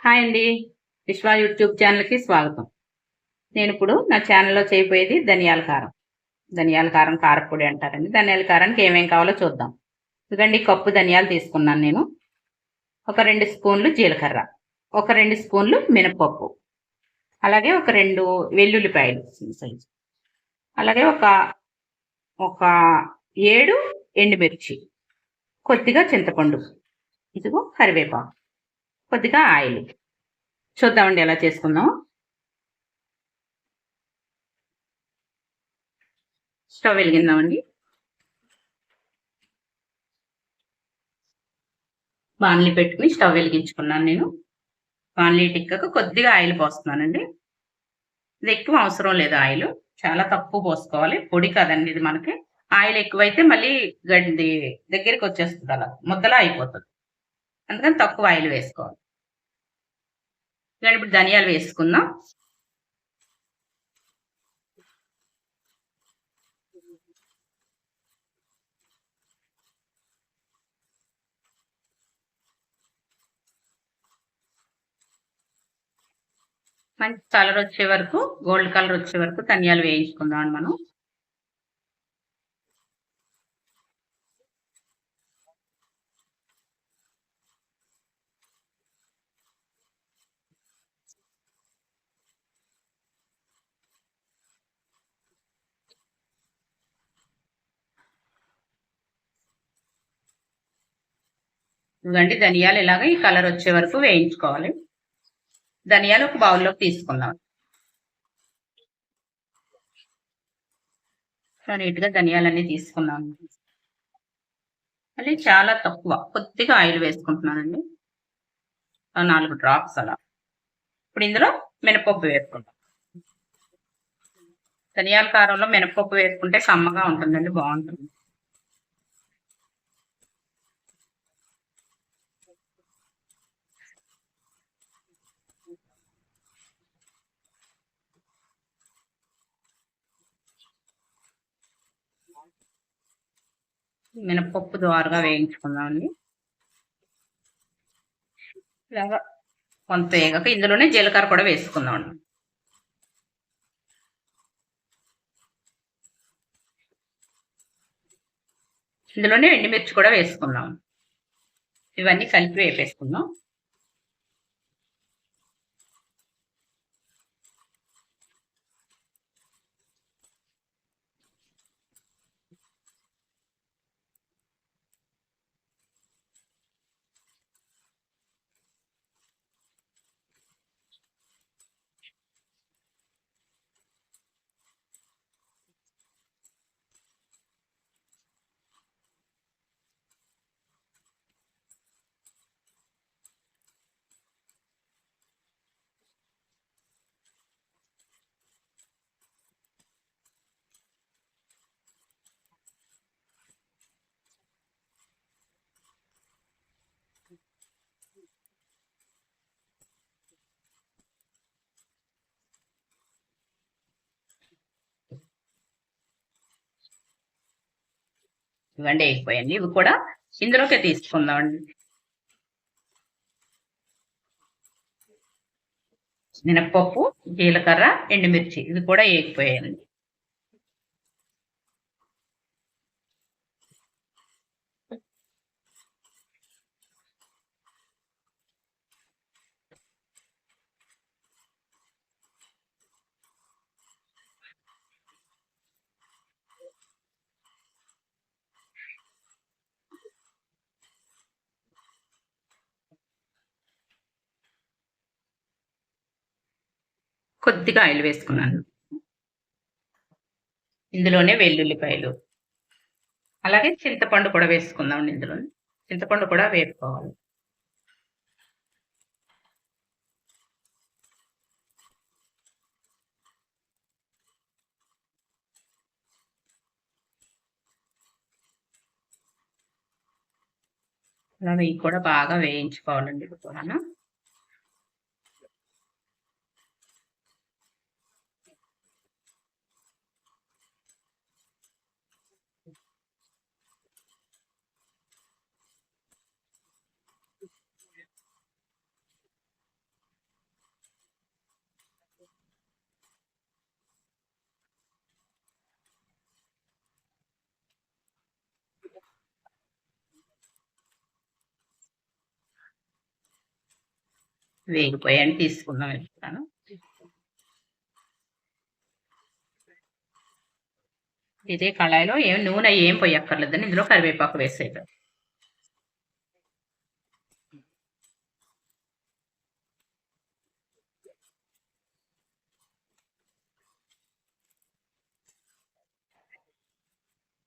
Hi అండి. విశ్వ YouTube ఛానల్‌కి స్వాగతం. నేనిప్పుడు నా ఛానల్‌లో చేయబోయేది ధనియాల కారం. ధనియాల కారం, కారప్పొడి అంటారండి. ధనియాల కారానికి ఏమేం కావాలో చూద్దాం. ఇదిగోండి కప్పు ధనియాలు తీసుకున్నాను నేను. ఒక 2 స్పూన్లు జీలకర్ర, ఒక 2 స్పూన్లు మినపప్పు, అలాగే ఒక 2 వెల్లుల్లిపాయలు చిన్న సైజు, అలాగే ఒక 7 ఎండుమిర్చి, కొద్దిగా చింతపండు, ఇదిగో కరివేపాకు, కొద్దిగా ఆయిల్. చూద్దామండి ఎలా చేసుకుందాం. స్టవ్ వెలిగిద్దామండి. బాణలి పెట్టుకుని స్టవ్ వెలిగించుకున్నాను నేను. బాణలి టిక్కకు కొద్దిగా ఆయిల్ పోస్తున్నానండి. ఇది ఎక్కువ అవసరం లేదు ఆయిల్. చాలా తక్కువ పోసుకోవాలి. పొడి కదండి ఇది మనకి. ఆయిల్ ఎక్కువైతే మళ్ళీ గడ్డి దగ్గరికి వచ్చేస్తుంది, అలా ముద్దలా అయిపోతుంది. అందుకని తక్కువ ఆయిల్ వేసుకోవాలి. ఇప్పుడు ధనియాలు వేసుకుందాం. మంచి కలర్ వచ్చే వరకు, గోల్డ్ కలర్ వచ్చే వరకు ధనియాలు వేయించుకుందాం మనం. ఇవ్వండి ధనియాలు ఇలాగ ఈ కలర్ వచ్చే వరకు వేయించుకోవాలి. ధనియాలు ఒక బౌల్లోకి తీసుకుందాం. నీట్గా ధనియాలన్నీ తీసుకున్నాం. మళ్ళీ చాలా తక్కువ, కొద్దిగా ఆయిల్ వేసుకుంటున్నానండి. 4 డ్రాప్స్ అలా. ఇప్పుడు ఇందులో మినపప్పు వేసుకుంటాం. ధనియాల కారంలో మినపప్పు వేసుకుంటే కమ్మగా ఉంటుందండి, బాగుంటుంది. మినపప్పు ద్వారగా వేయించుకుందామండి. ఇలాగా కొంత వేగాక ఇందులోనే జీలకర్ర కూడా వేసుకుందామండి. ఇందులోనే ఎండుమిర్చి కూడా వేసుకుందాం. ఇవన్నీ కలిపి వేపేసుకుందాం. ఇవన్నీ అయిపోయాయండి. ఇవి కూడా ఇందులోకే తీసుకుందామండి. మినపప్పు, జీలకర్ర, ఎండుమిర్చి ఇవి కూడా వేగిపోయాయండి. కొద్దిగా ఆయిల్ వేసుకున్నాను. ఇందులోనే వెల్లుల్లిపాయలు, అలాగే చింతపండు కూడా వేసుకుందాం. ఇందులో చింతపండు కూడా వేపుకోవాలి. అలా ఇవి కూడా బాగా వేయించుకోవాలండి. ఇది కూడా వేగిపోయాయని తీసుకుందాం వేస్తాను. ఇదే కళాయిలో నూనె ఏం పోయక్కర్లేదండి, ఇందులో కరివేపాకు వేసేద్దాం.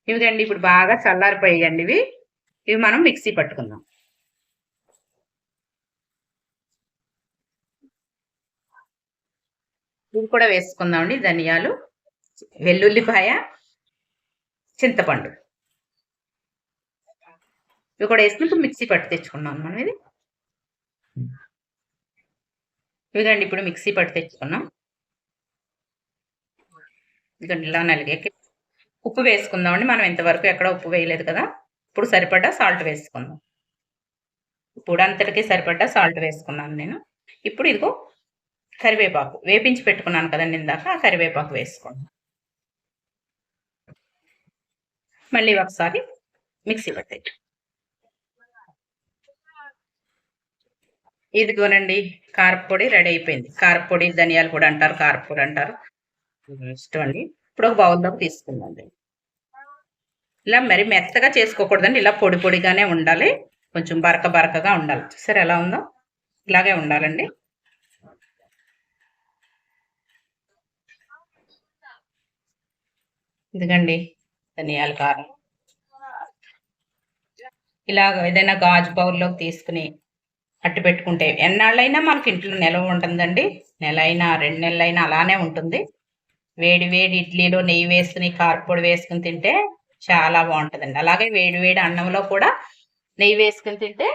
ఇవిగండి ఇప్పుడు బాగా చల్లారిపోయాయండి ఇవి మనం మిక్సీ పట్టుకుందాం. ఇవి కూడా వేసుకుందామండి. ధనియాలు, వెల్లుల్లిపాయ, చింతపండు ఇవి కూడా వేసుకుని మిక్సీ పట్టి తెచ్చుకున్నాం మనం. ఇదిగండి ఇప్పుడు మిక్సీ పట్టి తెచ్చుకున్నాం. ఇదిగండి ఇలా నలిగాక ఉప్పు వేసుకుందామండి. మనం ఇంతవరకు ఎక్కడ ఉప్పు వేయలేదు కదా, ఇప్పుడు సరిపడ్డా సాల్ట్ వేసుకుందాం. ఇప్పుడు అంతటికి సరిపడ్డా సాల్ట్ వేసుకున్నాను నేను. ఇప్పుడు ఇదిగో కరివేపాకు వేపించి పెట్టుకున్నాను కదండి ఇందాక, ఆ కరివేపాకు వేసుకోండి. మళ్ళీ ఒకసారి మిక్సీ పట్టి ఇదిగోనండి కారపొడి రెడీ అయిపోయింది. కారపొడి, ధనియాల పొడి అంటారు, కారపొడి అంటారు, ఇష్టం అండి. ఇప్పుడు ఒక బౌల్లోకి తీసుకుందండి. ఇలా మరి మెత్తగా చేసుకోకూడదండి, ఇలా పొడి పొడిగానే ఉండాలి, కొంచెం బరక బరకగా ఉండాలి. చూసారు ఎలా ఉందో, ఇలాగే ఉండాలండి. ఇదిగండి ధనియాల కారం. ఇలా ఏదైనా గాజు బౌల్లోకి తీసుకుని అట్టు పెట్టుకుంటే ఎన్నాళ్ళైనా మనకి ఇంట్లో నిల్వ ఉంటుందండి. నెల అయినా 2 నెలలైనా అలానే ఉంటుంది. వేడి వేడి ఇడ్లీలో నెయ్యి వేసుకుని కారపొడి వేసుకుని తింటే చాలా బాగుంటుందండి. అలాగే వేడి వేడి అన్నంలో కూడా నెయ్యి వేసుకుని తింటే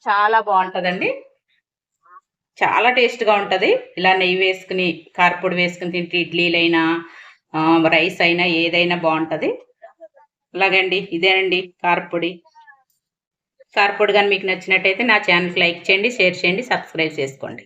చాలా బాగుంటుందండి, చాలా టేస్ట్గా ఉంటుంది. ఇలా నెయ్యి వేసుకుని కారపొడి వేసుకుని తింటే ఇడ్లీలైనా రైస్ అయినా ఏదైనా బాగుంటుంది. అలాగండి ఇదేనండి కారపొడి. కారపొడి కానీ మీకు నచ్చినట్టయితే నా ఛానల్కి లైక్ చేయండి, షేర్ చేయండి, సబ్స్క్రైబ్ చేసుకోండి.